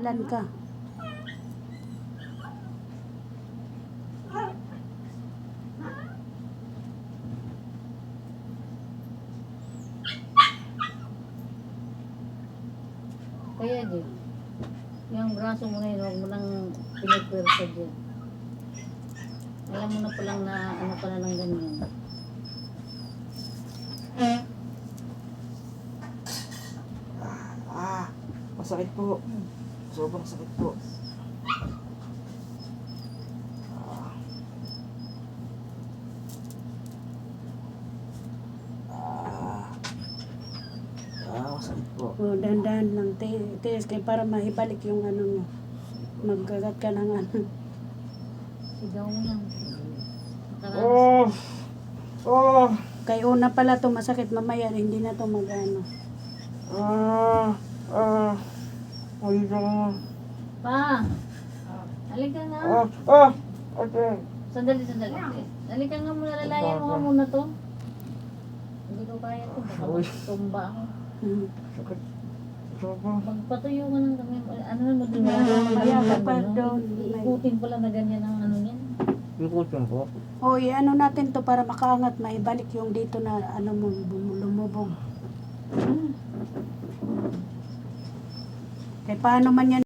Bahalan ka. Kaya di, yung braso mo na yun, huwag mo nang pinagpwersa dyan. Alam mo na palang na ano ka na ng ganyan. Masakit po. Sobrang sakit po. Masakit po. O, dahan-dahan lang. Tiis kayo para maibalik yung ano nyo. Magkagat ka ng ano. Sigaw mo lang. Oh! Oh! Kay una pala to masakit, mamaya hindi na to magano. Halika nga. Pa! Halika nga. Okay. Sandali. Halika nga muna, lalayan mo nga muna to. Hindi ko kaya to. Baka Uy. tumba ako. Sakit. Sobrang. Magpatuyo ka ng kami. Ano na mo din? Kaya kapag doon. Iikutin pala na ganyan ang ano niyan. Ikutin po. O, ano natin to para makaangat, maibalik yung dito na ano mo, lumubog. Kaya paano man yan